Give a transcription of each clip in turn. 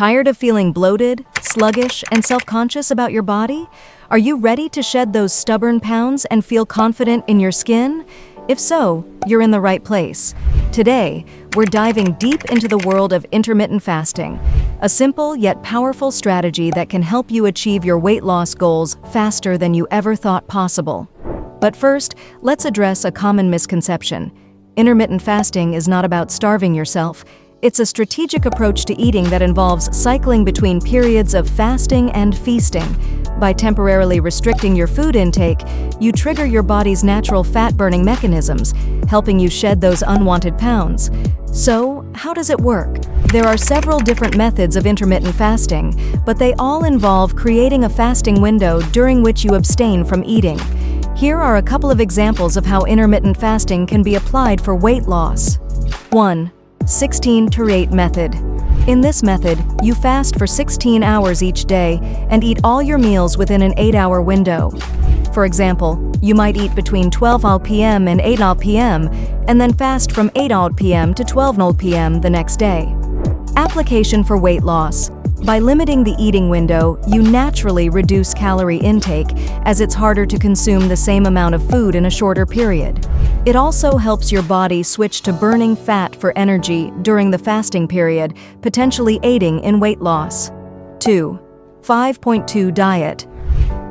Tired of feeling bloated, sluggish, and self-conscious about your body? Are you ready to shed those stubborn pounds and feel confident in your skin? If so, you're in the right place. Today, we're diving deep into the world of intermittent fasting, a simple yet powerful strategy that can help you achieve your weight loss goals faster than you ever thought possible. But first, let's address a common misconception. Intermittent fasting is not about starving yourself. It's a strategic approach to eating that involves cycling between periods of fasting and feasting. By temporarily restricting your food intake, you trigger your body's natural fat-burning mechanisms, helping you shed those unwanted pounds. So, how does it work? There are several different methods of intermittent fasting, but they all involve creating a fasting window during which you abstain from eating. Here are a couple of examples of how intermittent fasting can be applied for weight loss. 1. 16-8 method. In this method, you fast for 16 hours each day and eat all your meals within an 8-hour window. For example, you might eat between 12 p.m. and 8 p.m. and then fast from 8 p.m. to 12 p.m. the next day. Application for weight loss. By limiting the eating window, you naturally reduce calorie intake, as it's harder to consume the same amount of food in a shorter period. It also helps your body switch to burning fat for energy during the fasting period, potentially aiding in weight loss. 2. 5.2 diet.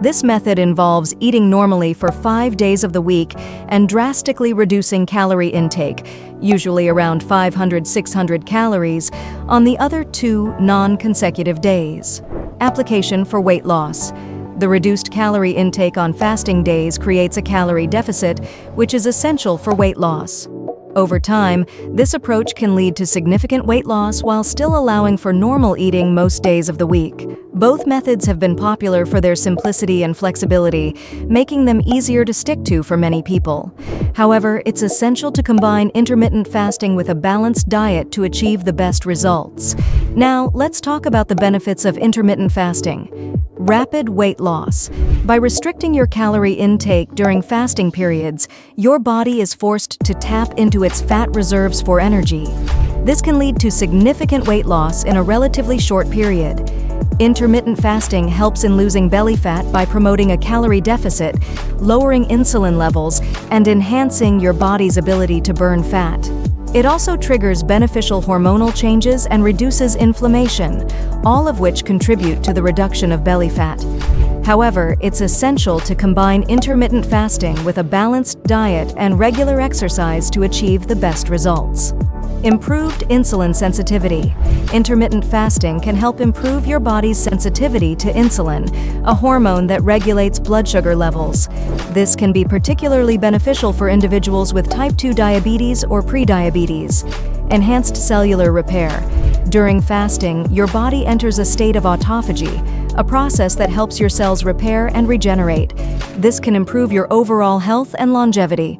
This method involves eating normally for 5 days of the week and drastically reducing calorie intake, usually around 500-600 calories, on the other 2 non-consecutive days. Application for weight loss. The reduced calorie intake on fasting days creates a calorie deficit, which is essential for weight loss. Over time, this approach can lead to significant weight loss while still allowing for normal eating most days of the week. Both methods have been popular for their simplicity and flexibility, making them easier to stick to for many people. However, it's essential to combine intermittent fasting with a balanced diet to achieve the best results. Now, let's talk about the benefits of intermittent fasting. Rapid weight loss. By restricting your calorie intake during fasting periods, your body is forced to tap into its fat reserves for energy. This can lead to significant weight loss in a relatively short period. Intermittent fasting helps in losing belly fat by promoting a calorie deficit, lowering insulin levels, and enhancing your body's ability to burn fat. It also triggers beneficial hormonal changes and reduces inflammation, all of which contribute to the reduction of belly fat. However, it's essential to combine intermittent fasting with a balanced diet and regular exercise to achieve the best results. Improved insulin sensitivity. Intermittent fasting can help improve your body's sensitivity to insulin, a hormone that regulates blood sugar levels. This can be particularly beneficial for individuals with type 2 diabetes or prediabetes. Enhanced cellular repair. During fasting, your body enters a state of autophagy, a process that helps your cells repair and regenerate. This can improve your overall health and longevity.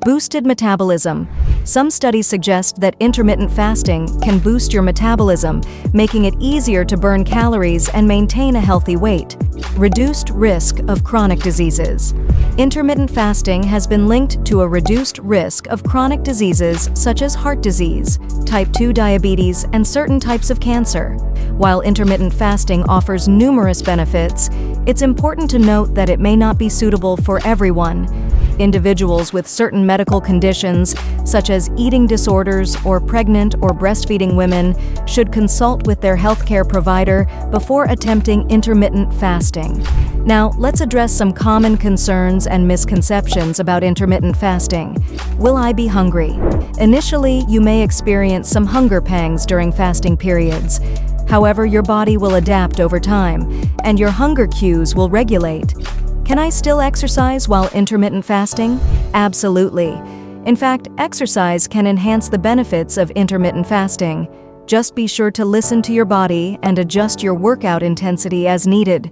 Boosted metabolism. Some studies suggest that intermittent fasting can boost your metabolism, making it easier to burn calories and maintain a healthy weight. Reduced risk of chronic diseases. Intermittent fasting has been linked to a reduced risk of chronic diseases such as heart disease, type 2 diabetes, and certain types of cancer. While intermittent fasting offers numerous benefits, it's important to note that it may not be suitable for everyone. Individuals with certain medical conditions, such as eating disorders or pregnant or breastfeeding women, should consult with their healthcare provider before attempting intermittent fasting. Now, let's address some common concerns and misconceptions about intermittent fasting. Will I be hungry? Initially, you may experience some hunger pangs during fasting periods. However, your body will adapt over time, and your hunger cues will regulate. Can I still exercise while intermittent fasting? Absolutely. In fact, exercise can enhance the benefits of intermittent fasting. Just be sure to listen to your body and adjust your workout intensity as needed.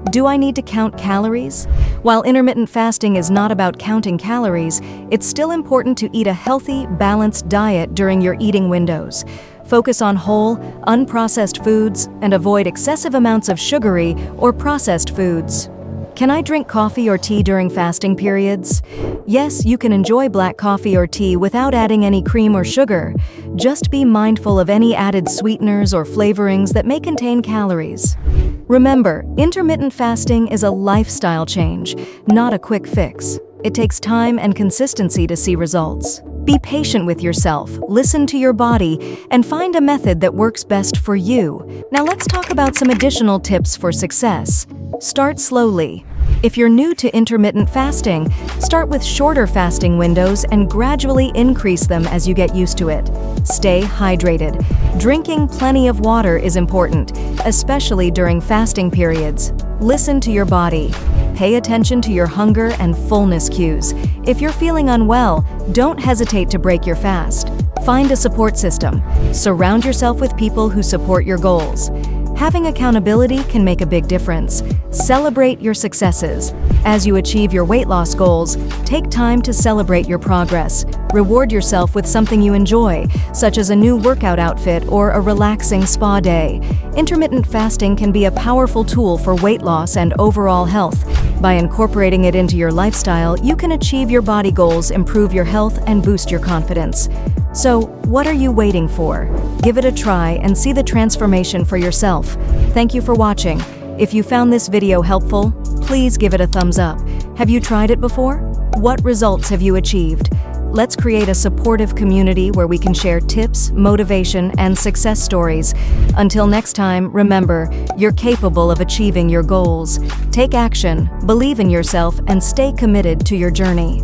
Do I need to count calories? While intermittent fasting is not about counting calories, it's still important to eat a healthy, balanced diet during your eating windows. Focus on whole, unprocessed foods and avoid excessive amounts of sugary or processed foods. Can I drink coffee or tea during fasting periods? Yes, you can enjoy black coffee or tea without adding any cream or sugar. Just be mindful of any added sweeteners or flavorings that may contain calories. Remember, intermittent fasting is a lifestyle change, not a quick fix. It takes time and consistency to see results. Be patient with yourself, listen to your body, and find a method that works best for you. Now let's talk about some additional tips for success. Start slowly. If you're new to intermittent fasting, start with shorter fasting windows and gradually increase them as you get used to it. Stay hydrated. Drinking plenty of water is important, especially during fasting periods. Listen to your body. Pay attention to your hunger and fullness cues. If you're feeling unwell, don't hesitate to break your fast. Find a support system. Surround yourself with people who support your goals. Having accountability can make a big difference. Celebrate your successes. As you achieve your weight loss goals, take time to celebrate your progress. Reward yourself with something you enjoy, such as a new workout outfit or a relaxing spa day. Intermittent fasting can be a powerful tool for weight loss and overall health. By incorporating it into your lifestyle, you can achieve your body goals, improve your health, and boost your confidence. So, what are you waiting for? Give it a try and see the transformation for yourself. Thank you for watching. If you found this video helpful, please give it a thumbs up. Have you tried it before? What results have you achieved? Let's create a supportive community where we can share tips, motivation, and success stories. Until next time, remember, you're capable of achieving your goals. Take action, believe in yourself, and stay committed to your journey.